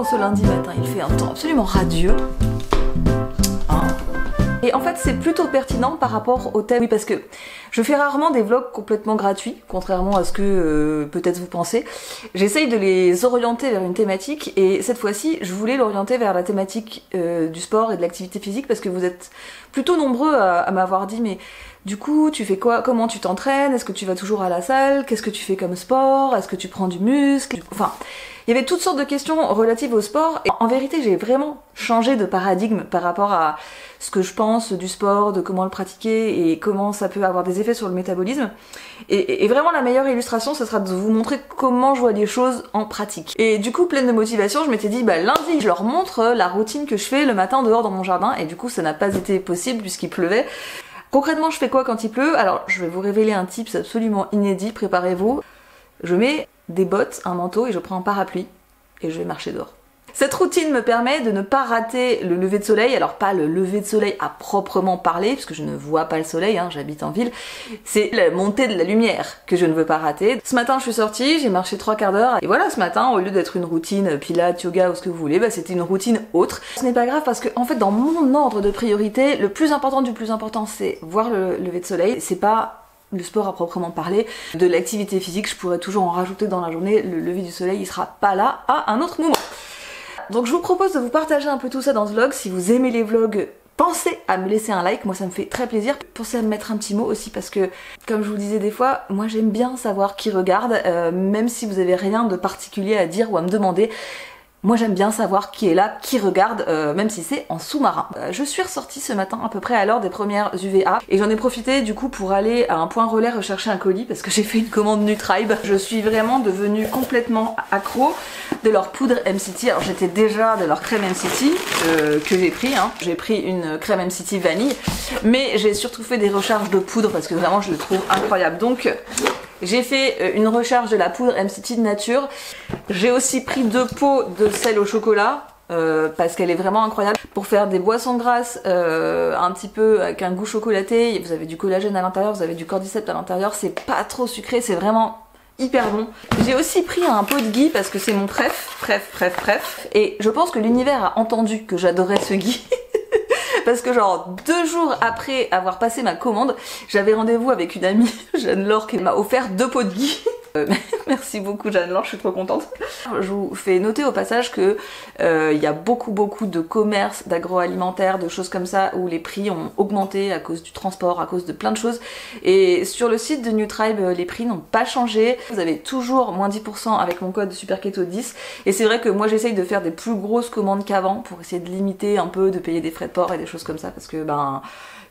en ce lundi matin, il fait un temps absolument radieux. Et en fait c'est plutôt pertinent par rapport au thème, oui, parce que je fais rarement des vlogs complètement gratuits, contrairement à ce que peut-être vous pensez. J'essaye de les orienter vers une thématique et cette fois-ci je voulais l'orienter vers la thématique du sport et de l'activité physique parce que vous êtes plutôt nombreux à m'avoir dit mais du coup tu fais quoi, comment tu t'entraînes, est-ce que tu vas toujours à la salle, qu'est-ce que tu fais comme sport, est-ce que tu prends du muscle, enfin... Il y avait toutes sortes de questions relatives au sport et en vérité j'ai vraiment changé de paradigme par rapport à ce que je pense du sport, de comment le pratiquer et comment ça peut avoir des effets sur le métabolisme. Et vraiment la meilleure illustration ce sera de vous montrer comment je vois les choses en pratique. Et du coup pleine de motivation je m'étais dit bah lundi je leur montre la routine que je fais le matin dehors dans mon jardin et du coup ça n'a pas été possible puisqu'il pleuvait. Concrètement je fais quoi quand il pleut? Alors je vais vous révéler un tips absolument inédit, préparez-vous. Je mets des bottes, un manteau et je prends un parapluie et je vais marcher dehors. Cette routine me permet de ne pas rater le lever de soleil, alors pas le lever de soleil à proprement parler, puisque je ne vois pas le soleil, hein, j'habite en ville, c'est la montée de la lumière que je ne veux pas rater. Ce matin je suis sortie, j'ai marché 3 quarts d'heure, et voilà, ce matin, au lieu d'être une routine pilates, yoga ou ce que vous voulez, bah, c'était une routine autre. Ce n'est pas grave parce que, en fait, dans mon ordre de priorité, le plus important du plus important, c'est voir le lever de soleil, c'est pas le sport à proprement parler, de l'activité physique, je pourrais toujours en rajouter dans la journée, le lever du soleil il sera pas là à un autre moment. Donc je vous propose de vous partager un peu tout ça dans ce vlog, si vous aimez les vlogs, pensez à me laisser un like, moi ça me fait très plaisir. Pensez à me mettre un petit mot aussi parce que, comme je vous le disais des fois, moi j'aime bien savoir qui regarde, même si vous avez rien de particulier à dire ou à me demander. Moi j'aime bien savoir qui est là, qui regarde, même si c'est en sous-marin. Je suis ressortie ce matin à peu près à l'heure des premières UVA et j'en ai profité du coup pour aller à un point relais rechercher un colis parce que j'ai fait une commande Nutribe. Je suis vraiment devenue complètement accro de leur poudre MCT. Alors j'étais déjà de leur crème MCT que j'ai pris, hein. J'ai pris une crème MCT vanille, mais j'ai surtout fait des recharges de poudre parce que vraiment je le trouve incroyable. Donc j'ai fait une recharge de la poudre MCT de nature. J'ai aussi pris 2 pots de sel au chocolat parce qu'elle est vraiment incroyable pour faire des boissons grasses un petit peu avec un goût chocolaté. Vous avez du collagène à l'intérieur, vous avez du cordyceps à l'intérieur, c'est pas trop sucré, c'est vraiment hyper bon. J'ai aussi pris un pot de ghee parce que c'est mon préf. Et je pense que l'univers a entendu que j'adorais ce ghee. Parce que genre 2 jours après avoir passé ma commande, j'avais rendez-vous avec une amie, Jeanne-Laure, qui m'a offert 2 pots de ghee. Merci beaucoup Jeanne-Laure, je suis trop contente. Je vous fais noter au passage que il y a beaucoup de commerces d'agroalimentaire, de choses comme ça, où les prix ont augmenté à cause du transport, à cause de plein de choses. Et sur le site de Nutribe, les prix n'ont pas changé. Vous avez toujours moins 10% avec mon code SuperKeto10. Et c'est vrai que moi j'essaye de faire des plus grosses commandes qu'avant pour essayer de limiter un peu, de payer des frais de port et des choses comme ça, parce que ben...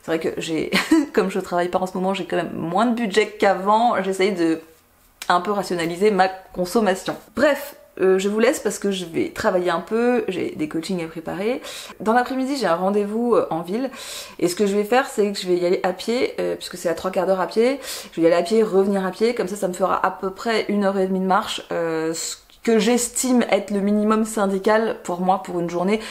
c'est vrai que j'ai, comme je travaille pas en ce moment, j'ai quand même moins de budget qu'avant. J'essaye de un peu rationaliser ma consommation. Bref, je vous laisse parce que je vais travailler un peu, j'ai des coachings à préparer. Dans l'après-midi, j'ai un rendez-vous en ville et ce que je vais faire, c'est que je vais y aller à pied, puisque c'est à 3 quarts d'heure à pied. Je vais y aller à pied, revenir à pied, comme ça me fera à peu près 1h30 de marche, ce que j'estime être le minimum syndical pour moi pour une journée.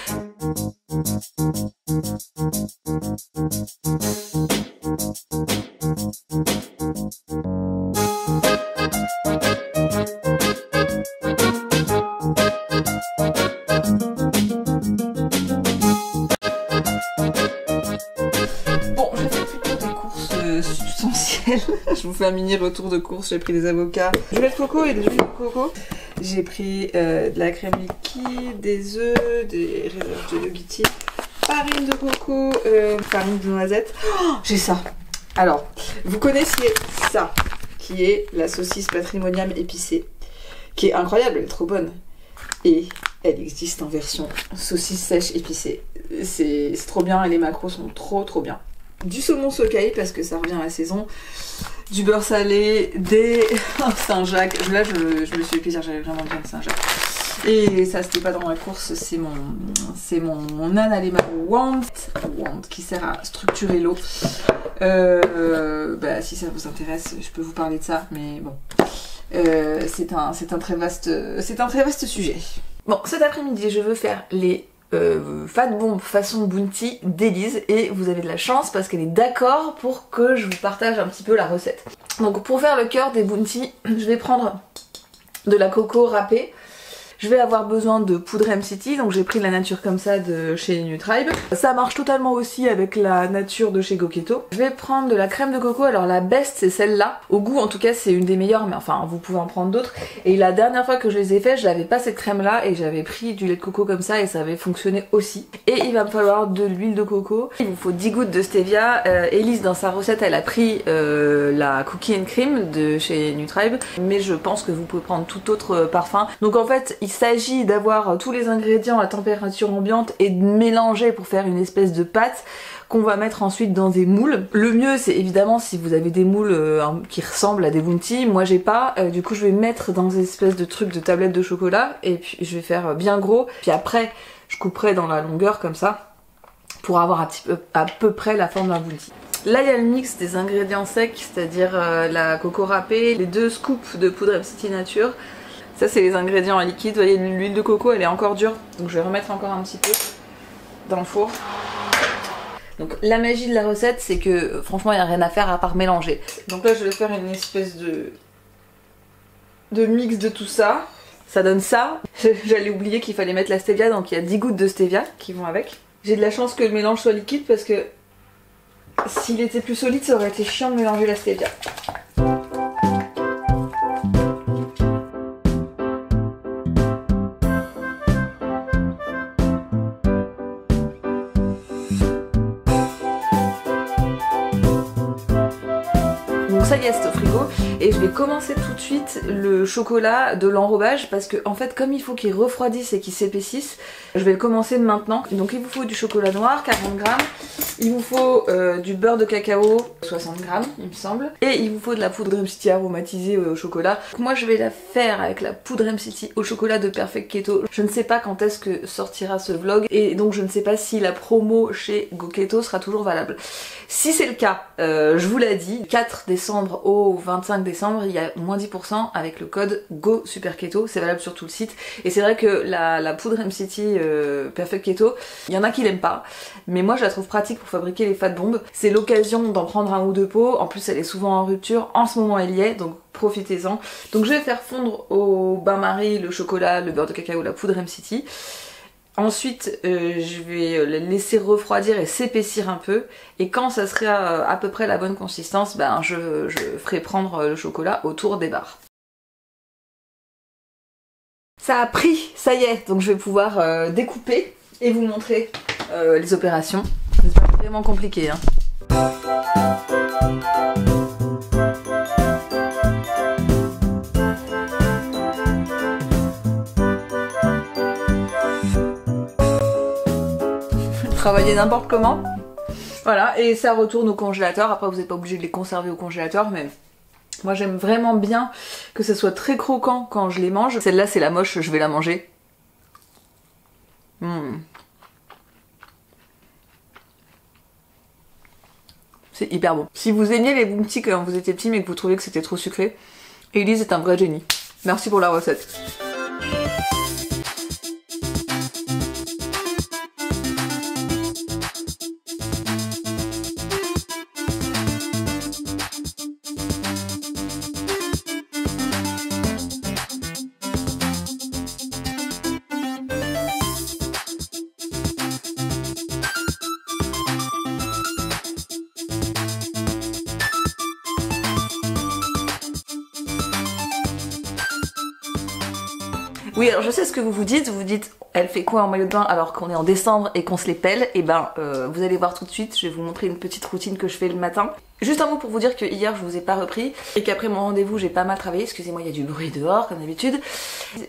Substantiel. Je vous fais un mini retour de course. J'ai pris des avocats, du lait de coco et des huiles de coco. J'ai pris de la crème liquide, des œufs, des réserves de yogurti, farine de coco, farine de noisette. Oh, j'ai ça. Alors, vous connaissiez ça, qui est la saucisse Patrimoniam épicée, qui est incroyable, elle est trop bonne. Et elle existe en version saucisse sèche épicée. C'est trop bien et les macros sont trop bien. Du saumon socaille parce que ça revient à la saison, du beurre salé, des Saint-Jacques. Là je me suis fait plaisir, j'avais vraiment besoin de Saint-Jacques. Et ça c'était pas dans la course, c'est mon Nanalema Wand qui sert à structurer l'eau. Bah, si ça vous intéresse, je peux vous parler de ça, mais bon. C'est un très vaste sujet. Bon, cet après-midi je veux faire les Fat Bomb façon Bounty d'Élise et vous avez de la chance parce qu'elle est d'accord pour que je vous partage un petit peu la recette. Donc pour faire le cœur des Bounty, je vais prendre de la coco râpée. Je vais avoir besoin de poudre MCT, donc j'ai pris la nature comme ça de chez Nutribe. Ça marche totalement aussi avec la nature de chez GoKeto. Je vais prendre de la crème de coco, alors la best c'est celle-là. Au goût en tout cas c'est une des meilleures, mais enfin vous pouvez en prendre d'autres. Et la dernière fois que je les ai fait, je n'avais pas cette crème là et j'avais pris du lait de coco comme ça et ça avait fonctionné aussi. Et il va me falloir de l'huile de coco. Il vous faut 10 gouttes de stevia. Elise dans sa recette elle a pris la cookie and cream de chez Nutribe, mais je pense que vous pouvez prendre tout autre parfum. Donc en fait il s'agit d'avoir tous les ingrédients à température ambiante et de mélanger pour faire une espèce de pâte qu'on va mettre ensuite dans des moules. Le mieux c'est évidemment si vous avez des moules qui ressemblent à des bounty, moi j'ai pas, du coup je vais mettre dans des espèces de trucs de tablettes de chocolat et puis je vais faire bien gros, puis après je couperai dans la longueur comme ça pour avoir à peu près la forme d'un bounty. Là il y a le mix des ingrédients secs, c'est-à-dire la coco râpée, les 2 scoops de poudre MCT nature. Ça c'est les ingrédients en liquide, vous voyez l'huile de coco elle est encore dure, donc je vais remettre encore un petit peu dans le four. Donc la magie de la recette c'est que franchement il n'y a rien à faire à part mélanger. Donc là je vais faire une espèce de mix de tout ça. Ça donne ça. J'allais oublier qu'il fallait mettre la stevia, donc il y a 10 gouttes de stevia qui vont avec. J'ai de la chance que le mélange soit liquide parce que s'il était plus solide ça aurait été chiant de mélanger la stevia. Donc ça y est, c'est au frigo et je vais commencer tout de suite le chocolat de l'enrobage parce que en fait comme il faut qu'il refroidisse et qu'il s'épaississe, je vais le commencer maintenant. Donc il vous faut du chocolat noir 40 grammes, il vous faut du beurre de cacao 60 grammes il me semble, et il vous faut de la poudre MCT aromatisée au chocolat. Donc moi je vais la faire avec la poudre MCT au chocolat de Perfect Keto. Je ne sais pas quand est-ce que sortira ce vlog et donc je ne sais pas si la promo chez GoKeto sera toujours valable. Si c'est le cas, je vous l'ai dit, 4 décembre au 25 décembre, il y a moins 10% avec le code GoSuperKeto, c'est valable sur tout le site. Et c'est vrai que la poudre MCT Perfect Keto, il y en a qui l'aiment pas, mais moi je la trouve pratique pour fabriquer les fat bombs. C'est l'occasion d'en prendre un ou deux pots, en plus elle est souvent en rupture, en ce moment elle y est, donc profitez-en. Donc je vais faire fondre au bain-marie le chocolat, le beurre de cacao, la poudre MCT. Ensuite je vais le laisser refroidir et s'épaissir un peu et quand ça sera à peu près la bonne consistance, ben je ferai prendre le chocolat autour des barres. Ça a pris, ça y est, donc je vais pouvoir découper et vous montrer les opérations. C'est pas vraiment compliqué hein. Travailler n'importe comment. Voilà, et ça retourne au congélateur. Après vous n'êtes pas obligé de les conserver au congélateur, mais moi j'aime vraiment bien que ça soit très croquant quand je les mange. Celle-là c'est la moche, je vais la manger. C'est hyper bon. Si vous aimiez les bounty quand vous étiez petit mais que vous trouviez que c'était trop sucré, Elise est un vrai génie. Merci pour la recette. Oui, alors je sais ce que vous vous dites elle fait quoi en maillot de bain alors qu'on est en décembre et qu'on se les pèle? Et ben vous allez voir tout de suite, je vais vous montrer une petite routine que je fais le matin. Juste un mot pour vous dire que hier je vous ai pas repris et qu'après mon rendez-vous j'ai pas mal travaillé, excusez-moi il y a du bruit dehors comme d'habitude,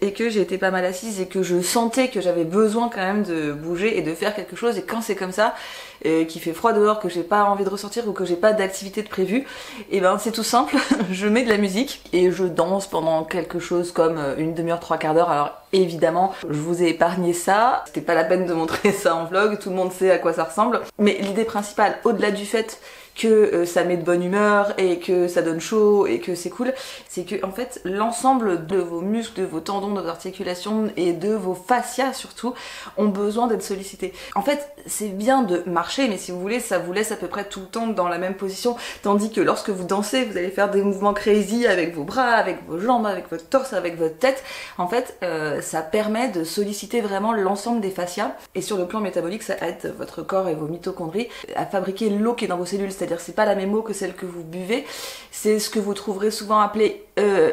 et que j'ai été pas mal assise et que je sentais que j'avais besoin quand même de bouger et de faire quelque chose, et quand c'est comme ça, qu'il fait froid dehors, que j'ai pas envie de ressortir ou que j'ai pas d'activité de prévue, et ben c'est tout simple, je mets de la musique et je danse pendant quelque chose comme une demi-heure, 3/4 d'heure. Alors évidemment je vous ai épargné ça, c'était pas la peine de montrer ça en vlog, tout le monde sait à quoi ça ressemble, mais l'idée principale, au-delà du fait que ça met de bonne humeur et que ça donne chaud et que c'est cool, c'est que en fait l'ensemble de vos muscles, de vos tendons, de vos articulations et de vos fascias surtout ont besoin d'être sollicités. En fait c'est bien de marcher, mais si vous voulez ça vous laisse à peu près tout le temps dans la même position, tandis que lorsque vous dansez vous allez faire des mouvements crazy avec vos bras, avec vos jambes, avec votre torse, avec votre tête. En fait ça permet de solliciter vraiment l'ensemble des fascias, et sur le plan métabolique ça aide votre corps et vos mitochondries à fabriquer l'eau qui est dans vos cellules, c'est-à-dire c'est pas la même eau que celle que vous buvez, c'est ce que vous trouverez souvent appelé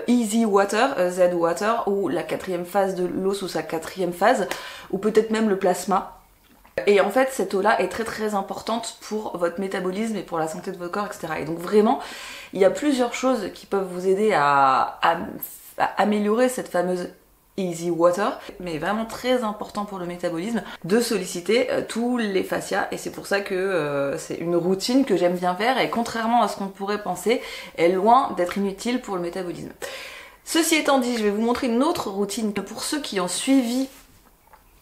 easy water, Z water, ou la 4e phase de l'eau sous sa 4e phase, ou peut-être même le plasma. Et en fait cette eau là est très très importante pour votre métabolisme et pour la santé de votre corps, etc. Et donc vraiment il y a plusieurs choses qui peuvent vous aider à améliorer cette fameuse easy water, mais vraiment très important pour le métabolisme de solliciter tous les fascias, et c'est pour ça que c'est une routine que j'aime bien faire, et contrairement à ce qu'on pourrait penser, est loin d'être inutile pour le métabolisme. Ceci étant dit, je vais vous montrer une autre routine pour ceux qui ont suivi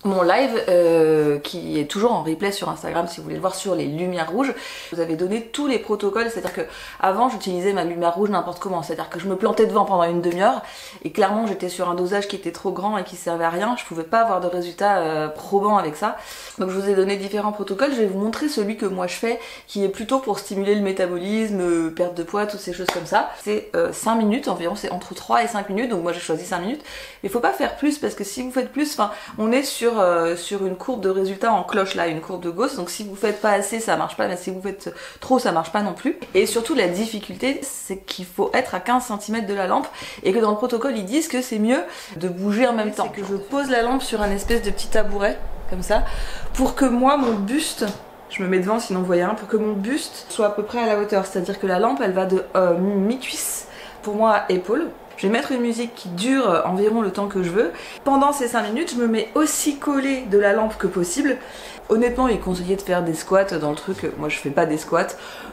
mon live qui est toujours en replay sur Instagram si vous voulez le voir, sur les lumières rouges. Vous avez donné tous les protocoles, c'est-à-dire que avant j'utilisais ma lumière rouge n'importe comment, c'est-à-dire que je me plantais devant pendant une demi-heure et clairement j'étais sur un dosage qui était trop grand et qui servait à rien, je pouvais pas avoir de résultats probants avec ça. Donc je vous ai donné différents protocoles, je vais vous montrer celui que moi je fais qui est plutôt pour stimuler le métabolisme, perte de poids, toutes ces choses comme ça. C'est 5 minutes environ, c'est entre 3 et 5 minutes, donc moi j'ai choisi 5 minutes. Il faut pas faire plus parce que si vous faites plus, enfin on est sur une courbe de résultats en cloche là, une courbe de Gauss, donc si vous faites pas assez ça marche pas, mais si vous faites trop ça marche pas non plus. Et surtout la difficulté c'est qu'il faut être à 15 cm de la lampe, et que dans le protocole ils disent que c'est mieux de bouger en même temps. C'est que je pose la lampe sur un espèce de petit tabouret comme ça, pour que moi mon buste, je me mets devant sinon vous voyez rien, pour que mon buste soit à peu près à la hauteur, c'est à dire que la lampe elle va de mi-cuisse pour moi à épaule. Je vais mettre une musique qui dure environ le temps que je veux. Pendant ces 5 minutes, je me mets aussi collé de la lampe que possible. Honnêtement, il est conseillé de faire des squats dans le truc. Moi, je fais pas des squats.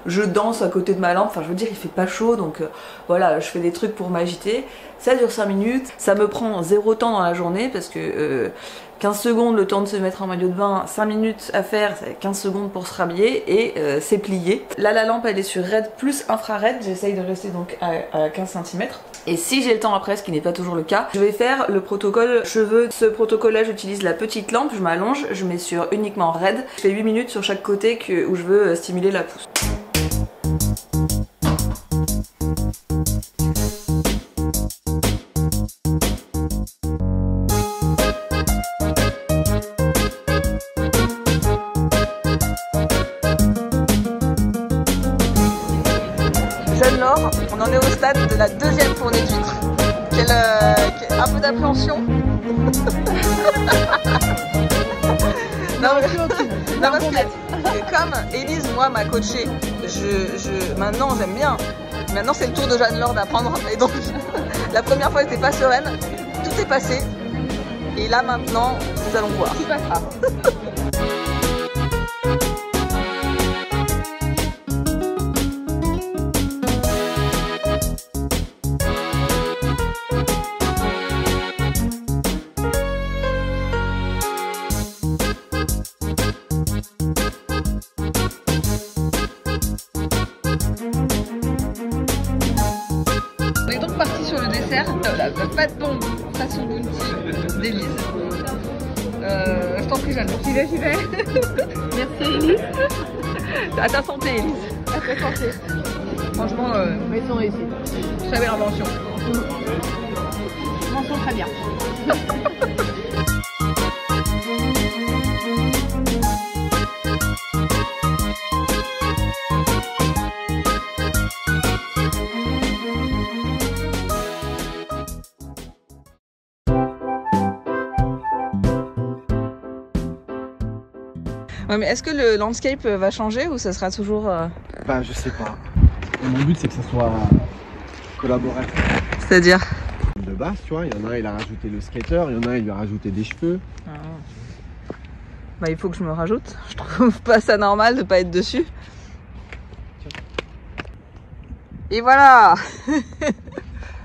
Je danse à côté de ma lampe. Enfin, je veux dire, il fait pas chaud. Donc voilà, je fais des trucs pour m'agiter. Ça dure 5 minutes. Ça me prend 0 temps dans la journée parce que 15 secondes le temps de se mettre en maillot de bain, 5 minutes à faire, ça fait 15 secondes pour se rhabiller et c'est plié. Là, la lampe, elle est sur RED plus infrared. J'essaye de rester donc à 15 cm. Et si j'ai le temps après, ce qui n'est pas toujours le cas, je vais faire le protocole cheveux. Ce protocole-là, j'utilise la petite lampe, je m'allonge, je mets sur uniquement raide. Je fais 8 minutes sur chaque côté où je veux stimuler la pousse. Jeune Laure, on en est au stade de la 2e fournée d'huîtres. Un peu d'appréhension. Non, parce que comme Élise, moi, m'a coachée, maintenant j'aime bien. Maintenant c'est le tour de Jeanne Laure d'apprendre. Et donc la première fois j'étais pas sereine, tout est passé. Et là maintenant, nous allons voir. Tout passera. On est donc parti sur le dessert, la pâte bombe façon bounty d'Élise. Je t'en prie Jeanne. J'y vais. Merci Élise. À ta santé Élise. À ta santé. Franchement, ils sont réussis. Très belle invention. Invention très bien. Ouais, mais est-ce que le landscape va changer ou ça sera toujours... Bah je sais pas. Et mon but c'est que ça soit collaboratif. C'est-à-dire? De base tu vois, il y en a un il a rajouté le skater, il y en a un il lui a rajouté des cheveux. Ah. Bah il faut que je me rajoute. Je trouve pas ça normal de pas être dessus. Et voilà.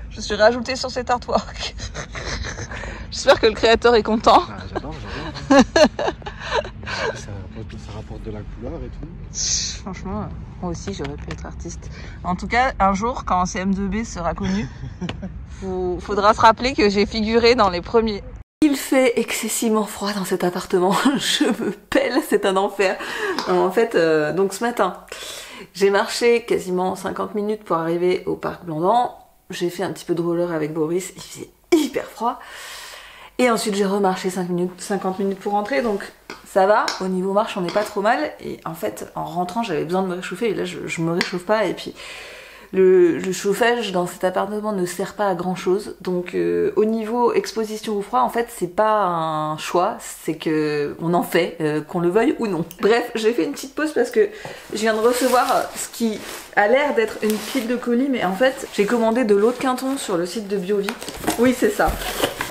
Je suis rajoutée sur cet artwork. J'espère que le créateur est content. Ah, j'adore. Ça rapporte de la couleur et tout. Franchement... Moi aussi, j'aurais pu être artiste. En tout cas, un jour, quand CM2B sera connu, faudra se rappeler que j'ai figuré dans les premiers. Il fait excessivement froid dans cet appartement. Je me pèle, c'est un enfer. En fait, donc ce matin, j'ai marché quasiment 50 minutes pour arriver au parc Blandan. J'ai fait un petit peu de roller avec Boris. Il faisait hyper froid. Et ensuite, j'ai remarché 50 minutes pour rentrer. Donc ça va, au niveau marche, on n'est pas trop mal. Et en fait, en rentrant, j'avais besoin de me réchauffer. Et là, je me réchauffe pas. Et puis, le chauffage dans cet appartement ne sert pas à grand chose. Donc au niveau exposition au froid, en fait, c'est pas un choix. C'est que on en fait, qu'on le veuille ou non. Bref, j'ai fait une petite pause parce que je viens de recevoir ce qui a l'air d'être une pile de colis. Mais en fait, j'ai commandé de l'eau de Quinton sur le site de Biovie. Oui, c'est ça.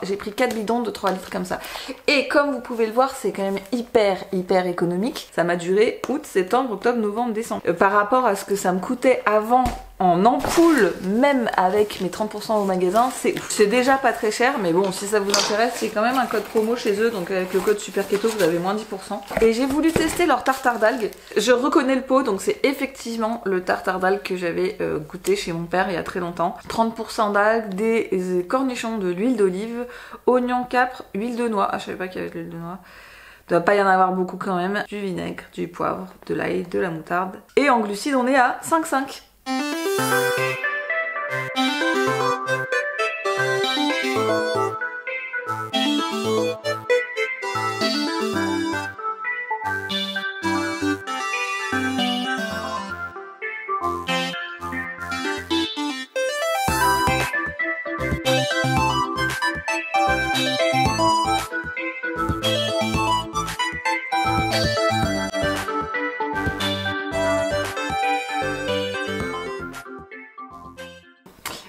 J'ai pris 4 bidons de 3 litres comme ça. Et comme vous pouvez le voir, c'est quand même hyper économique. Ça m'a duré août, septembre, octobre, novembre, décembre. Par rapport à ce que ça me coûtait avant en ampoule, même avec mes 30% au magasin, c'est ouf. C'est déjà pas très cher, mais bon, si ça vous intéresse, c'est quand même un code promo chez eux. Donc avec le code Super Keto, vous avez moins 10%. Et j'ai voulu tester leur tartare d'algues. Je reconnais le pot, donc c'est effectivement le tartare d'algues que j'avais goûté chez mon père il y a très longtemps. 30% d'algues, des cornichons, de l'huile d'olive, oignon, capre, huile de noix. Ah, je savais pas qu'il y avait de l'huile de noix. Il doit pas y en avoir beaucoup quand même. Du vinaigre, du poivre, de l'ail, de la moutarde. Et en glucides, on est à 5,5.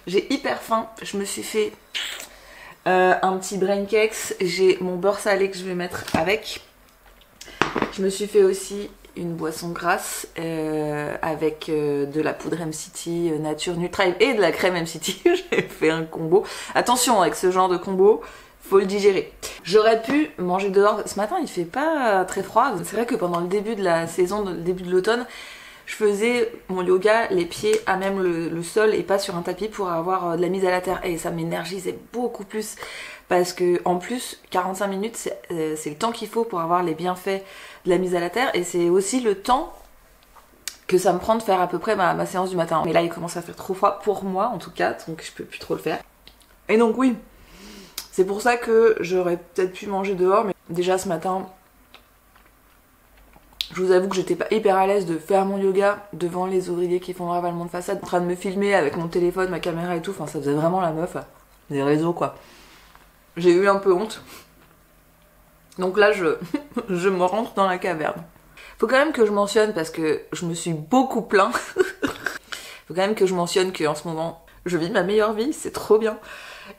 J'ai hyper faim, je me suis fait un petit brain cakes, j'ai mon beurre salé que je vais mettre avec. Je me suis fait aussi une boisson grasse avec de la poudre MCT Nature Nutribe et de la crème MCT. J'ai fait un combo. Attention, avec ce genre de combo, faut le digérer. J'aurais pu manger dehors. Ce matin, il fait pas très froid. C'est vrai que pendant le début de la saison, le début de l'automne, je faisais mon yoga les pieds à même le sol et pas sur un tapis pour avoir de la mise à la terre. Et ça m'énergisait beaucoup plus parce que en plus 45 minutes c'est le temps qu'il faut pour avoir les bienfaits de la mise à la terre et c'est aussi le temps que ça me prend de faire à peu près ma séance du matin. Mais là il commence à faire trop froid pour moi en tout cas, donc je peux plus trop le faire. Et donc oui, c'est pour ça que j'aurais peut-être pu manger dehors, mais déjà ce matin je vous avoue que j'étais pas hyper à l'aise de faire mon yoga devant les ouvriers qui font le ravalement de façade, en train de me filmer avec mon téléphone, ma caméra et tout, enfin ça faisait vraiment la meuf des réseaux quoi. J'ai eu un peu honte. Donc là je me rentre dans la caverne. Faut quand même que je mentionne, parce que je me suis beaucoup plaint, faut quand même que je mentionne qu'en ce moment je vis ma meilleure vie, c'est trop bien.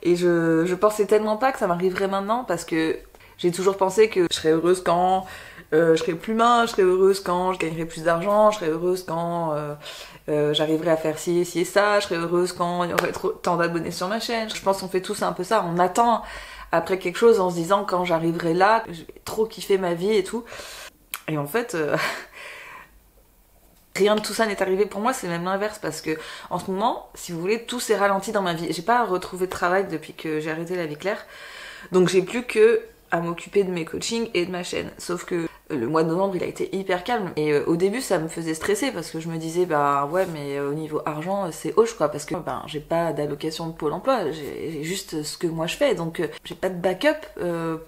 Et je pensais tellement pas que ça m'arriverait maintenant, parce que j'ai toujours pensé que je serais heureuse quand je serais plus mince, je serais heureuse quand je gagnerais plus d'argent, je serais heureuse quand j'arriverais à faire ci et ça, je serais heureuse quand il y aurait tant d'abonnés sur ma chaîne. Je pense qu'on fait tous un peu ça, on attend après quelque chose en se disant quand j'arriverai là, je vais trop kiffer ma vie et tout. Et en fait, rien de tout ça n'est arrivé pour moi, c'est même l'inverse, parce que en ce moment, si vous voulez, tout s'est ralenti dans ma vie. J'ai pas retrouvé de travail depuis que j'ai arrêté la vie claire, donc j'ai plus que à m'occuper de mes coachings et de ma chaîne. Sauf que le mois de novembre, il a été hyper calme. Et au début, ça me faisait stresser parce que je me disais, bah ouais, mais au niveau argent, c'est hoche quoi. Parce que j'ai pas d'allocation de Pôle emploi, j'ai juste ce que moi je fais. Donc j'ai pas de backup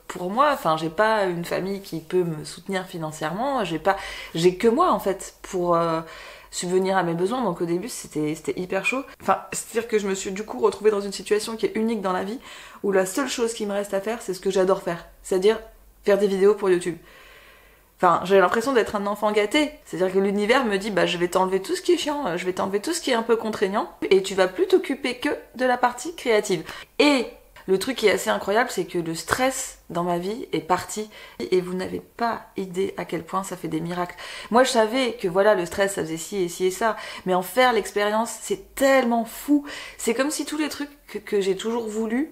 pour moi. Enfin, j'ai pas une famille qui peut me soutenir financièrement. J'ai que moi en fait pour subvenir à mes besoins. Donc au début, c'était hyper chaud. Enfin, c'est-à-dire que je me suis du coup retrouvée dans une situation qui est unique dans la vie, où la seule chose qui me reste à faire, c'est ce que j'adore faire. C'est-à-dire faire des vidéos pour YouTube. Enfin, j'ai l'impression d'être un enfant gâté. C'est-à-dire que l'univers me dit, bah je vais t'enlever tout ce qui est chiant, je vais t'enlever tout ce qui est un peu contraignant, et tu vas plus t'occuper que de la partie créative. Et le truc qui est assez incroyable, c'est que le stress dans ma vie est parti, et vous n'avez pas idée à quel point ça fait des miracles. Moi je savais que voilà, le stress ça faisait ci et ça, mais en faire l'expérience, c'est tellement fou. C'est comme si tous les trucs que j'ai toujours voulu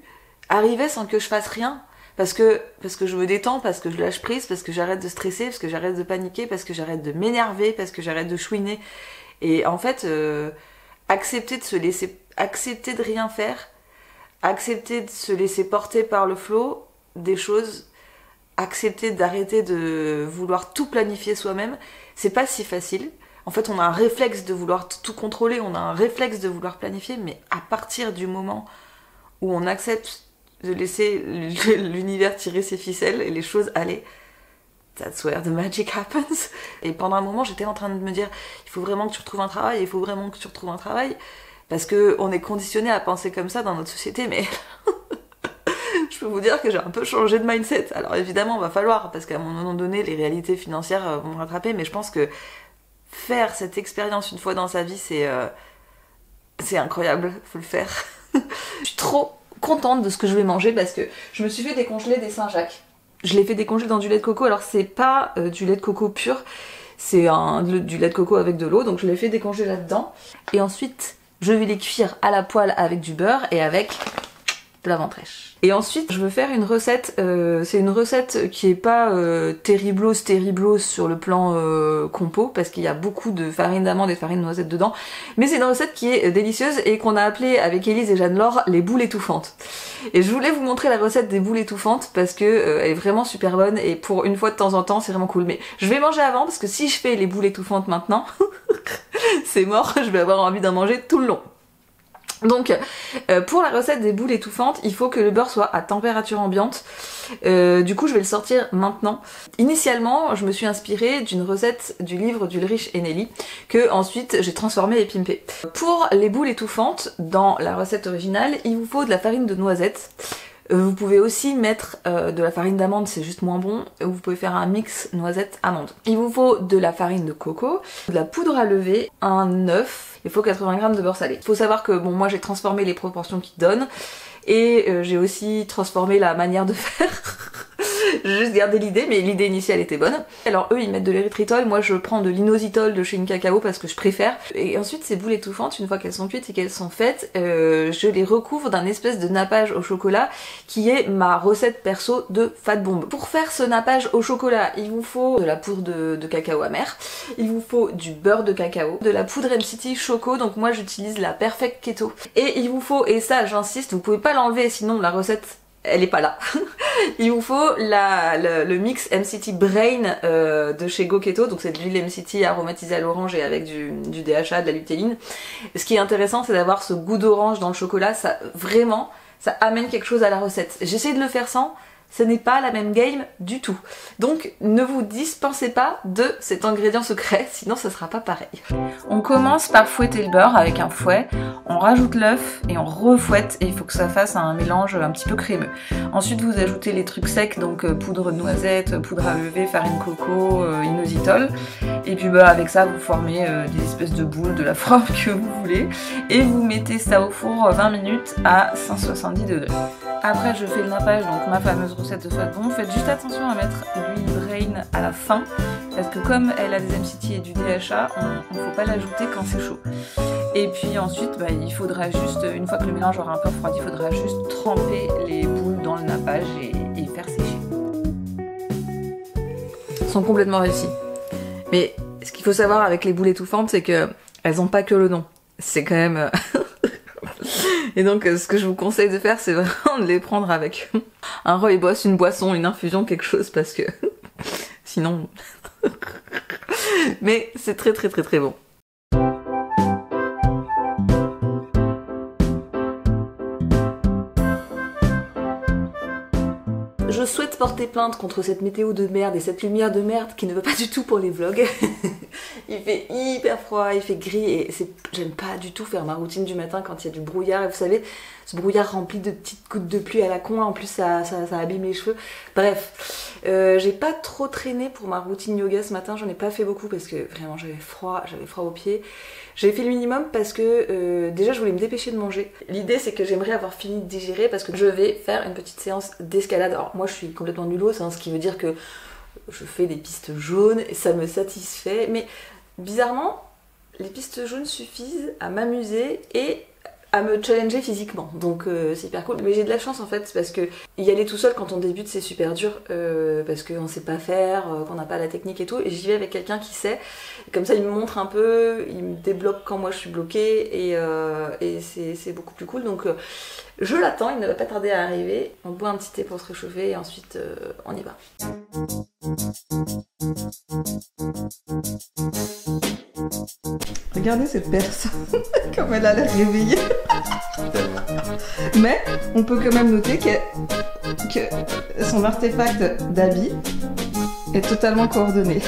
arrivaient sans que je fasse rien. Parce que je me détends, parce que je lâche prise, parce que j'arrête de stresser, parce que j'arrête de paniquer, parce que j'arrête de m'énerver, parce que j'arrête de chouiner. Et en fait, accepter de rien faire, accepter de se laisser porter par le flow des choses, accepter d'arrêter de vouloir tout planifier soi-même, c'est pas si facile. En fait, on a un réflexe de vouloir tout contrôler, on a un réflexe de vouloir planifier, mais à partir du moment où on accepte de laisser l'univers tirer ses ficelles et les choses aller, that's where the magic happens. Et pendant un moment, j'étais en train de me dire, il faut vraiment que tu retrouves un travail, il faut vraiment que tu retrouves un travail, parce qu'on est conditionné à penser comme ça dans notre société, mais je peux vous dire que j'ai un peu changé de mindset. Alors évidemment, il va falloir, parce qu'à un moment donné, les réalités financières vont me rattraper, mais je pense que faire cette expérience une fois dans sa vie, c'est incroyable, faut le faire. Je suis trop contente de ce que je vais manger parce que je me suis fait décongeler des Saint-Jacques. Je l'ai fait décongeler dans du lait de coco, alors c'est pas du lait de coco pur, c'est du lait de coco avec de l'eau, donc je l'ai fait décongeler là-dedans. Et ensuite, je vais les cuire à la poêle avec du beurre et avec de la ventrèche. Et ensuite, je veux faire une recette, c'est une recette qui est pas terriblos sur le plan compo, parce qu'il y a beaucoup de farine d'amande et de farine de noisette dedans, mais c'est une recette qui est délicieuse et qu'on a appelée avec Élise et Jeanne-Laure les boules étouffantes. Et je voulais vous montrer la recette des boules étouffantes parce que elle est vraiment super bonne et pour une fois de temps en temps, c'est vraiment cool. Mais je vais manger avant parce que si je fais les boules étouffantes maintenant, c'est mort, je vais avoir envie d'en manger tout le long. Donc pour la recette des boules étouffantes, il faut que le beurre soit à température ambiante. Du coup je vais le sortir maintenant. Initialement je me suis inspirée d'une recette du livre d'Ulrich et Nelly que ensuite j'ai transformé et pimpé. Pour les boules étouffantes, dans la recette originale, il vous faut de la farine de noisette. Vous pouvez aussi mettre de la farine d'amande, c'est juste moins bon. Vous pouvez faire un mix noisette-amande. Il vous faut de la farine de coco, de la poudre à lever, un œuf, il faut 80 g de beurre salé. Il faut savoir que bon, moi j'ai transformé les proportions qu'ils donnent et j'ai aussi transformé la manière de faire. J'ai juste gardé l'idée, mais l'idée initiale était bonne. Alors eux ils mettent de l'érythritol, moi je prends de l'inositol de chez Incacao parce que je préfère. Et ensuite ces boules étouffantes, une fois qu'elles sont cuites et qu'elles sont faites, je les recouvre d'un espèce de nappage au chocolat qui est ma recette perso de Fat Bomb. Pour faire ce nappage au chocolat, il vous faut de la poudre de cacao amer, il vous faut du beurre de cacao, de la poudre MCT Choco, donc moi j'utilise la Perfect Keto. Et il vous faut, et ça j'insiste, vous pouvez pas l'enlever sinon la recette elle est pas là. Il vous faut le mix MCT Brain de chez Go Keto, donc c'est de l'huile MCT aromatisée à l'orange et avec du DHA, de la lutéine. Ce qui est intéressant, c'est d'avoir ce goût d'orange dans le chocolat, ça vraiment, ça amène quelque chose à la recette. J'essaie de le faire sans, ce n'est pas la même game du tout. Donc ne vous dispensez pas de cet ingrédient secret, sinon ça sera pas pareil. On commence par fouetter le beurre avec un fouet, on rajoute l'œuf et on refouette et il faut que ça fasse un mélange un petit peu crémeux. Ensuite vous ajoutez les trucs secs, donc poudre de noisette, poudre à lever, farine coco, inositol. Et puis bah, avec ça vous formez des espèces de boules de la forme que vous voulez. Et vous mettez ça au four 20 minutes à 170 degrés. Après je fais le nappage, donc ma fameuse recette de Fat Bomb. Faites juste attention à mettre l'huile Brain à la fin, parce que comme elle a des MCT et du DHA, on ne faut pas l'ajouter quand c'est chaud. Et puis ensuite, bah, il faudra juste, une fois que le mélange aura un peu refroidi, il faudra juste tremper les boules dans le nappage et faire sécher. Elles sont complètement réussies. Mais ce qu'il faut savoir avec les boules étouffantes, c'est que elles n'ont pas que le nom. C'est quand même... Et donc ce que je vous conseille de faire, c'est vraiment de les prendre avec un rooibos, une boisson, une infusion, quelque chose, parce que sinon... Mais c'est très très très très bon. Je souhaite porter plainte contre cette météo de merde et cette lumière de merde qui ne veut pas du tout pour les vlogs. Il fait hyper froid, il fait gris et j'aime pas du tout faire ma routine du matin quand il y a du brouillard. Et vous savez, ce brouillard rempli de petites gouttes de pluie à la con, en plus ça abîme les cheveux. Bref, j'ai pas trop traîné pour ma routine yoga ce matin, j'en ai pas fait beaucoup parce que vraiment j'avais froid aux pieds. J'ai fait le minimum parce que déjà je voulais me dépêcher de manger. L'idée c'est que j'aimerais avoir fini de digérer parce que je vais faire une petite séance d'escalade. Alors moi je suis complètement nullos, hein, ce qui veut dire que je fais des pistes jaunes et ça me satisfait. Mais bizarrement, les pistes jaunes suffisent à m'amuser et à me challenger physiquement, donc c'est hyper cool. Mais j'ai de la chance en fait, parce que y aller tout seul quand on débute c'est super dur, parce qu'on sait pas faire, qu'on n'a pas la technique et tout, et j'y vais avec quelqu'un qui sait, et comme ça il me montre un peu, il me débloque quand moi je suis bloquée, et c'est beaucoup plus cool, donc je l'attends, il ne va pas tarder à arriver. On boit un petit thé pour se réchauffer, et ensuite on y va. Regardez cette personne, comme elle a l'air réveillée. Mais on peut quand même noter que son artefact d'habit est totalement coordonné.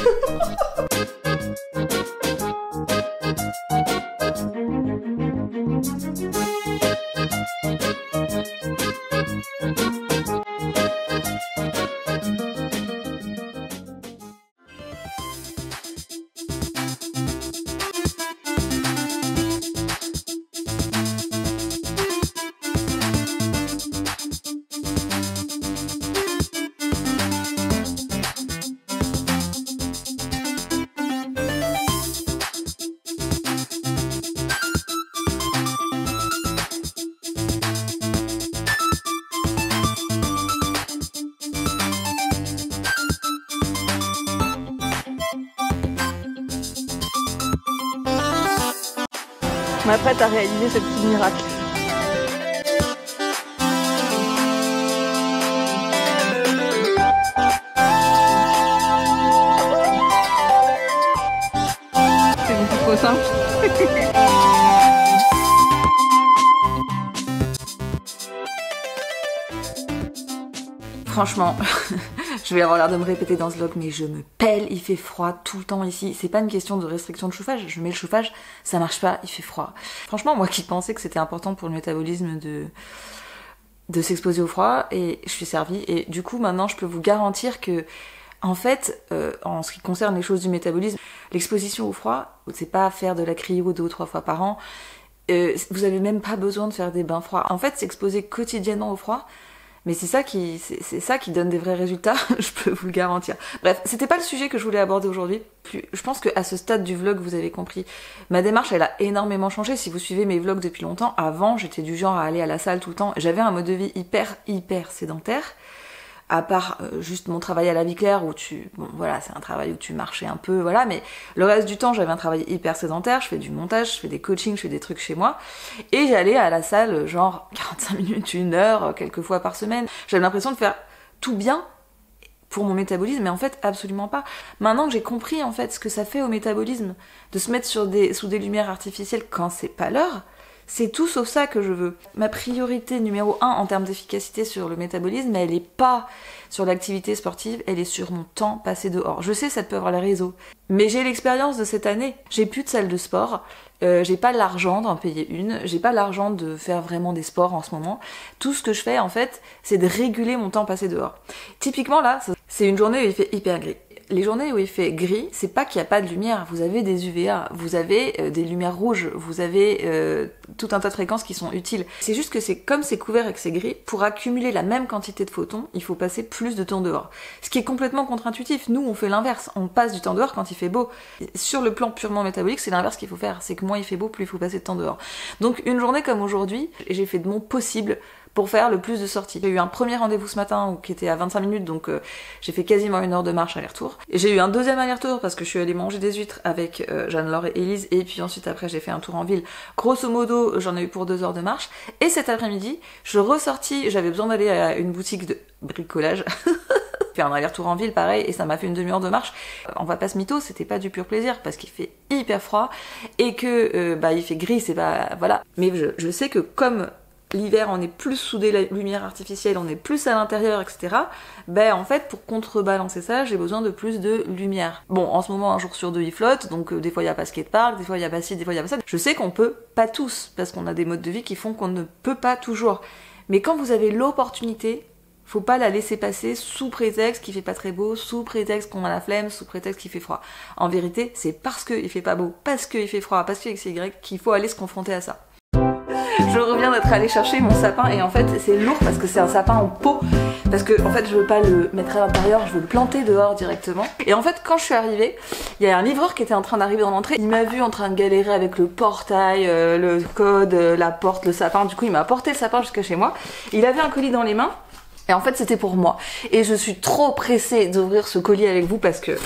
Je m'apprête à réaliser ce petit miracle. C'est beaucoup trop simple. Franchement, je vais avoir l'air de me répéter dans ce vlog, mais je me pèle, il fait froid tout le temps ici. C'est pas une question de restriction de chauffage, je mets le chauffage, ça marche pas, il fait froid. Franchement, moi qui pensais que c'était important pour le métabolisme de s'exposer au froid, et je suis servie, et du coup maintenant je peux vous garantir que, en fait, en ce qui concerne les choses du métabolisme, l'exposition au froid, c'est pas faire de la cryo 2 ou 3 fois par an, vous avez même pas besoin de faire des bains froids. En fait, s'exposer quotidiennement au froid, mais c'est ça qui donne des vrais résultats, je peux vous le garantir. Bref, c'était pas le sujet que je voulais aborder aujourd'hui. Je pense qu'à ce stade du vlog, vous avez compris. Ma démarche, elle a énormément changé. Si vous suivez mes vlogs depuis longtemps, avant, j'étais du genre à aller à la salle tout le temps. J'avais un mode de vie hyper sédentaire. À part juste mon travail à la vie claire où bon voilà, c'est un travail où tu marchais un peu, voilà, mais le reste du temps j'avais un travail hyper sédentaire, je fais du montage, je fais des coachings, je fais des trucs chez moi, et j'allais à la salle genre 45 minutes, 1 heure, quelques fois par semaine. J'avais l'impression de faire tout bien pour mon métabolisme, mais en fait absolument pas. Maintenant que j'ai compris en fait ce que ça fait au métabolisme de se mettre sous des lumières artificielles quand c'est pas l'heure, c'est tout sauf ça que je veux. Ma priorité numéro 1 en termes d'efficacité sur le métabolisme, elle est pas sur l'activité sportive, elle est sur mon temps passé dehors. Je sais, ça peut avoir les réseaux, mais j'ai l'expérience de cette année. J'ai plus de salle de sport, j'ai pas l'argent d'en payer une, j'ai pas l'argent de faire vraiment des sports en ce moment. Tout ce que je fais en fait, c'est de réguler mon temps passé dehors. Typiquement là, c'est une journée où il fait hyper gris. Les journées où il fait gris, c'est pas qu'il n'y a pas de lumière, vous avez des UVA, vous avez des lumières rouges, vous avez tout un tas de fréquences qui sont utiles. C'est juste que c'est comme c'est couvert et que c'est gris, pour accumuler la même quantité de photons, il faut passer plus de temps dehors. Ce qui est complètement contre-intuitif, nous on fait l'inverse, on passe du temps dehors quand il fait beau. Sur le plan purement métabolique, c'est l'inverse qu'il faut faire, c'est que moins il fait beau, plus il faut passer de temps dehors. Donc une journée comme aujourd'hui, j'ai fait de mon possible pour faire le plus de sorties. J'ai eu un premier rendez-vous ce matin qui était à 25 minutes, donc j'ai fait quasiment 1 heure de marche aller-retour. Et j'ai eu un deuxième aller-retour parce que je suis allée manger des huîtres avec Jeanne-Laure et Élise, et puis ensuite après j'ai fait un tour en ville. Grosso modo, j'en ai eu pour 2 heures de marche. Et cet après-midi, je ressortis, j'avais besoin d'aller à une boutique de bricolage. Fait un aller-retour en ville pareil, et ça m'a fait une demi-heure de marche. On va pas se mytho, c'était pas du pur plaisir parce qu'il fait hyper froid et que il fait gris, c'est pas voilà. Mais je sais que comme l'hiver on est plus sous des lumières artificielles, on est plus à l'intérieur, etc. En fait pour contrebalancer ça, j'ai besoin de plus de lumière. Bon, en ce moment 1 jour sur 2 il flotte, donc des fois il y a pas skatepark, des fois il y a pas ci, des fois il y a pas ça. Je sais qu'on peut pas tous, parce qu'on a des modes de vie qui font qu'on ne peut pas toujours. Mais quand vous avez l'opportunité, faut pas la laisser passer sous prétexte qu'il fait pas très beau, sous prétexte qu'on a la flemme, sous prétexte qu'il fait froid. En vérité, c'est parce qu'il fait pas beau, parce qu'il fait froid, parce qu'il y a XY qu'il faut aller se confronter à ça. Je reviens d'être allée chercher mon sapin et en fait c'est lourd parce que c'est un sapin en pot. Parce que en fait je veux pas le mettre à l'intérieur, je veux le planter dehors directement. Et en fait quand je suis arrivée, il y a un livreur qui était en train d'arriver dans l'entrée. Il m'a vu en train de galérer avec le portail, le code, la porte, le sapin. Du coup il m'a apporté le sapin jusqu'à chez moi. Il avait un colis dans les mains. Et en fait c'était pour moi. Et je suis trop pressée d'ouvrir ce colis avec vous parce que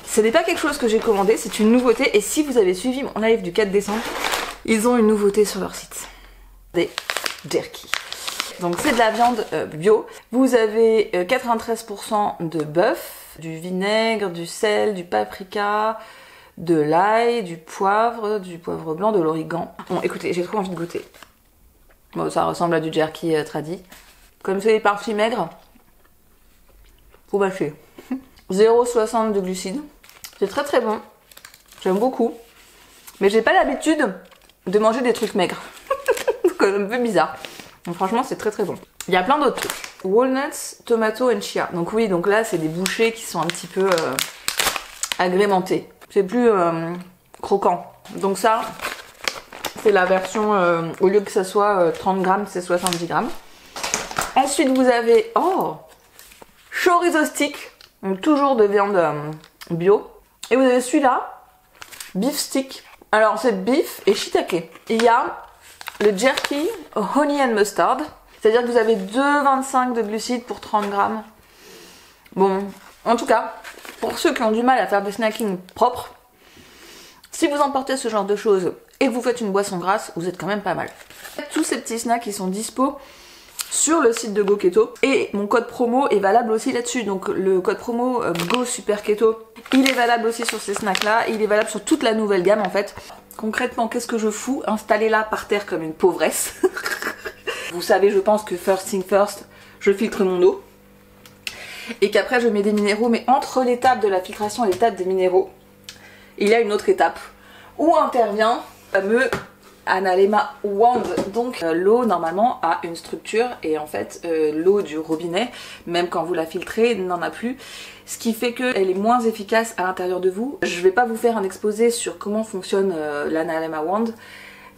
ce n'est pas quelque chose que j'ai commandé, c'est une nouveauté. Et si vous avez suivi mon live du 4 décembre, ils ont une nouveauté sur leur site. Des jerky. Donc c'est de la viande bio. Vous avez 93% de bœuf, du vinaigre, du sel, du paprika, de l'ail, du poivre blanc, de l'origan. Bon écoutez, j'ai trop envie de goûter. Bon ça ressemble à du jerky tradit. Comme c'est des parfums maigres, faut mâcher. 0,60 de glucides. C'est très très bon. J'aime beaucoup. Mais j'ai pas l'habitude de manger des trucs maigres. C'est un peu bizarre. Donc franchement c'est très très bon. Il y a plein d'autres trucs. Walnuts, tomato and chia. Donc oui, donc là c'est des bouchées qui sont un petit peu agrémentées. C'est plus croquant. Donc ça, c'est la version, au lieu que ça soit 30 grammes, c'est 70 grammes. Ensuite vous avez, chorizo stick, donc toujours de viande bio. Et vous avez celui-là, beef stick. Alors c'est beef et shiitake. Il y a le jerky honey and mustard, c'est-à-dire que vous avez 2,25 de glucides pour 30 grammes. Bon, en tout cas, pour ceux qui ont du mal à faire des snackings propres, si vous emportez ce genre de choses et que vous faites une boisson grasse, vous êtes quand même pas mal. Tous ces petits snacks, ils sont dispo sur le site de Go Keto et mon code promo est valable aussi là-dessus. Donc le code promo Go Super Keto, il est valable aussi sur ces snacks là, il est valable sur toute la nouvelle gamme en fait. Concrètement, qu'est-ce que je fous installée là par terre comme une pauvresse. Vous savez, je pense que first thing first, je filtre mon eau et qu'après je mets des minéraux, mais entre l'étape de la filtration et l'étape des minéraux, il y a une autre étape où intervient le fameux Analema Wand. Donc l'eau normalement a une structure et en fait l'eau du robinet, même quand vous la filtrez, n'en a plus, ce qui fait qu'elle est moins efficace à l'intérieur de vous. Je vais pas vous faire un exposé sur comment fonctionne l'Analema Wand,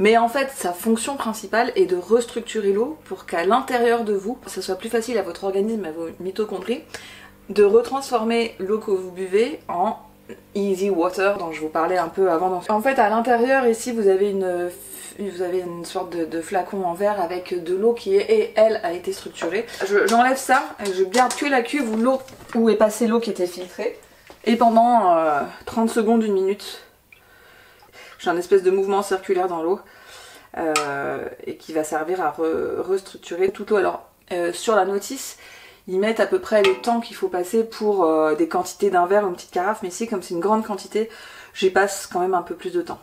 mais en fait sa fonction principale est de restructurer l'eau pour qu'à l'intérieur de vous, ça soit plus facile à votre organisme, à vos mitochondries, de retransformer l'eau que vous buvez en easy water dont je vous parlais un peu avant. En fait à l'intérieur ici vous avez une sorte de flacon en verre avec de l'eau qui elle a été structurée. J'enlève ça et je garde que la cuve où l'eau, où est passée l'eau qui était filtrée. Et pendant 30 secondes, 1 minute, j'ai un espèce de mouvement circulaire dans l'eau et qui va servir à restructurer toute l'eau. Alors sur la notice, ils mettent à peu près le temps qu'il faut passer pour des quantités d'un verre ou une petite carafe, mais ici comme c'est une grande quantité, j'y passe quand même un peu plus de temps.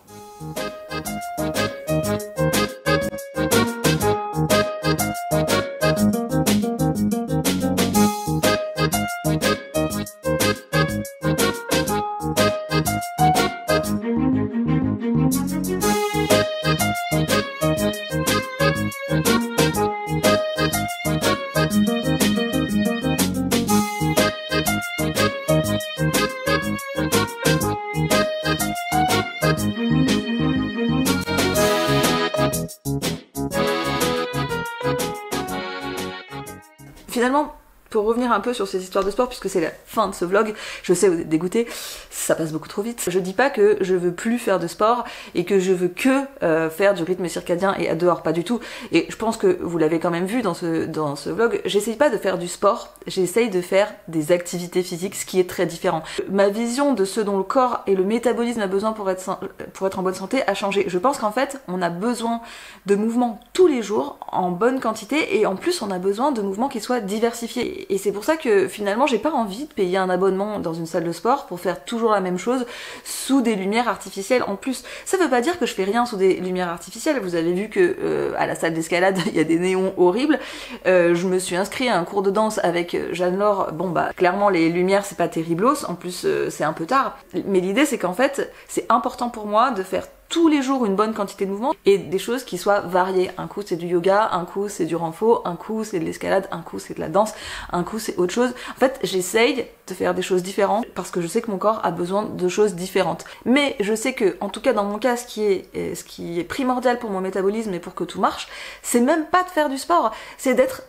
Finalement, pour revenir un peu sur ces histoires de sport, puisque c'est la fin de ce vlog, je sais vous êtes dégoûtés, ça passe beaucoup trop vite. Je dis pas que je veux plus faire de sport et que je veux que faire du rythme circadien et à dehors, pas du tout. Et je pense que vous l'avez quand même vu dans ce vlog, j'essaye pas de faire du sport, j'essaye de faire des activités physiques, ce qui est très différent. Ma vision de ce dont le corps et le métabolisme a besoin pour être en bonne santé a changé. Je pense qu'en fait, on a besoin de mouvements tous les jours, en bonne quantité, et en plus on a besoin de mouvements qui soient diversifiés. Et c'est pour ça que finalement j'ai pas envie de payer un abonnement dans une salle de sport pour faire toujours la même chose sous des lumières artificielles en plus. Ça veut pas dire que je fais rien sous des lumières artificielles. Vous avez vu que à la salle d'escalade il y a des néons horribles. Je me suis inscrite à un cours de danse avec Jeanne-Laure. Bon bah clairement les lumières c'est pas terriblos, en plus c'est un peu tard. Mais l'idée c'est qu'en fait c'est important pour moi de faire tous les jours une bonne quantité de mouvements et des choses qui soient variées. Un coup c'est du yoga, un coup c'est du renfo, un coup c'est de l'escalade, un coup c'est de la danse, un coup c'est autre chose. En fait, j'essaye de faire des choses différentes parce que je sais que mon corps a besoin de choses différentes. Mais je sais que, en tout cas dans mon cas, ce qui est primordial pour mon métabolisme et pour que tout marche, c'est même pas de faire du sport, c'est d'être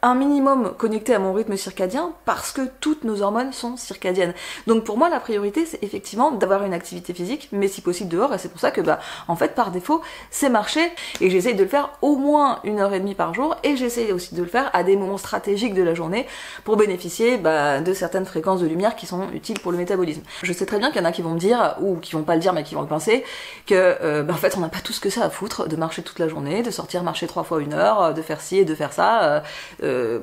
un minimum connecté à mon rythme circadien parce que toutes nos hormones sont circadiennes. Donc pour moi la priorité c'est effectivement d'avoir une activité physique mais si possible dehors et c'est pour ça que en fait par défaut c'est marcher et j'essaye de le faire au moins 1h30 par jour et j'essaye aussi de le faire à des moments stratégiques de la journée pour bénéficier de certaines fréquences de lumière qui sont utiles pour le métabolisme. Je sais très bien qu'il y en a qui vont me dire ou qui vont pas le dire mais qui vont le penser que en fait on n'a pas tout ce que ça à foutre de marcher toute la journée, de sortir marcher 3 fois 1 heure, de faire ci et de faire ça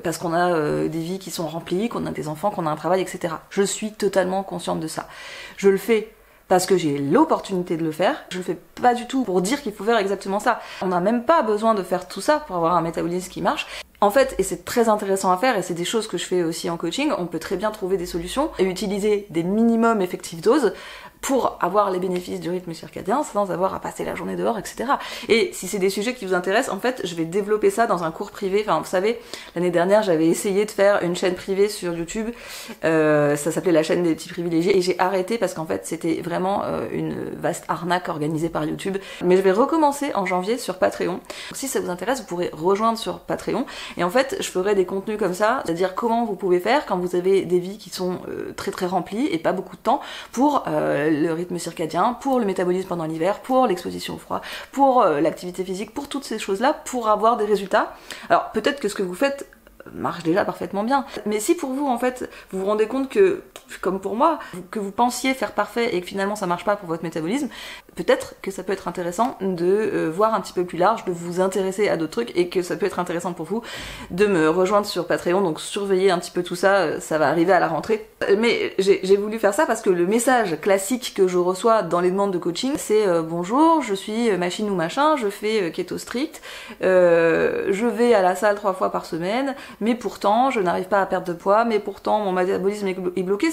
parce qu'on a des vies qui sont remplies, qu'on a des enfants, qu'on a un travail, etc. Je suis totalement consciente de ça. Je le fais parce que j'ai l'opportunité de le faire. Je le fais pas du tout pour dire qu'il faut faire exactement ça. On n'a même pas besoin de faire tout ça pour avoir un métabolisme qui marche. En fait, et c'est très intéressant à faire, et c'est des choses que je fais aussi en coaching, on peut très bien trouver des solutions et utiliser des minimums effectifs doses pour avoir les bénéfices du rythme circadien sans avoir à passer la journée dehors, etc. Et si c'est des sujets qui vous intéressent, en fait, je vais développer ça dans un cours privé. Enfin, vous savez, l'année dernière, j'avais essayé de faire une chaîne privée sur YouTube. Ça s'appelait la chaîne des petits privilégiés. Et j'ai arrêté parce qu'en fait, c'était vraiment une vaste arnaque organisée par YouTube. Mais je vais recommencer en janvier sur Patreon. Donc, si ça vous intéresse, vous pourrez rejoindre sur Patreon. Et en fait, je ferai des contenus comme ça, c'est-à-dire comment vous pouvez faire quand vous avez des vies qui sont très très remplies et pas beaucoup de temps pour le rythme circadien, pour le métabolisme pendant l'hiver, pour l'exposition au froid, pour l'activité physique, pour toutes ces choses-là, pour avoir des résultats. Alors peut-être que ce que vous faites marche déjà parfaitement bien. Mais si pour vous, en fait, vous vous rendez compte que, comme pour moi, que vous pensiez faire parfait et que finalement ça marche pas pour votre métabolisme, peut-être que ça peut être intéressant de voir un petit peu plus large, de vous intéresser à d'autres trucs et que ça peut être intéressant pour vous de me rejoindre sur Patreon, donc surveillez un petit peu tout ça, ça va arriver à la rentrée. Mais j'ai voulu faire ça parce que le message classique que je reçois dans les demandes de coaching, c'est bonjour, je suis machine ou machin, je fais keto strict, je vais à la salle 3 fois par semaine, mais pourtant je n'arrive pas à perdre de poids, mais pourtant mon métabolisme est bloqué.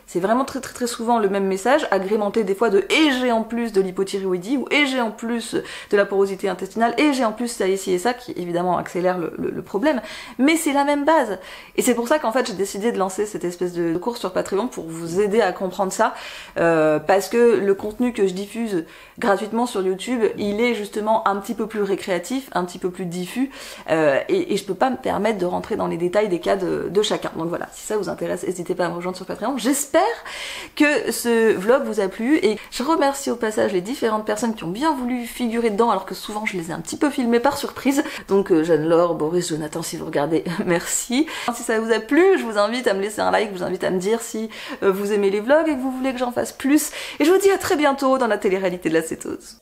C'est vraiment très très très souvent le même message, agrémenté des fois de et j'ai en plus de l'hypothyroïdie, ou et j'ai en plus de la porosité intestinale, et j'ai en plus ça ici et ça, qui évidemment accélère le problème, mais c'est la même base. Et c'est pour ça qu'en fait j'ai décidé de lancer cette espèce de cours sur Patreon pour vous aider à comprendre ça, parce que le contenu que je diffuse gratuitement sur YouTube, il est justement un petit peu plus récréatif, un petit peu plus diffus, et je peux pas me permettre de rentrer dans les détails des cas de chacun. Donc voilà, si ça vous intéresse, n'hésitez pas à me rejoindre sur Patreon. J'espère que ce vlog vous a plu et je remercie au passage les différentes personnes qui ont bien voulu figurer dedans alors que souvent je les ai un petit peu filmés par surprise. Donc Jeanne-Laure, Boris, Jonathan, si vous regardez, merci. Si ça vous a plu, je vous invite à me laisser un like, je vous invite à me dire si vous aimez les vlogs et que vous voulez que j'en fasse plus. Et je vous dis à très bientôt dans la télé-réalité de la cétose.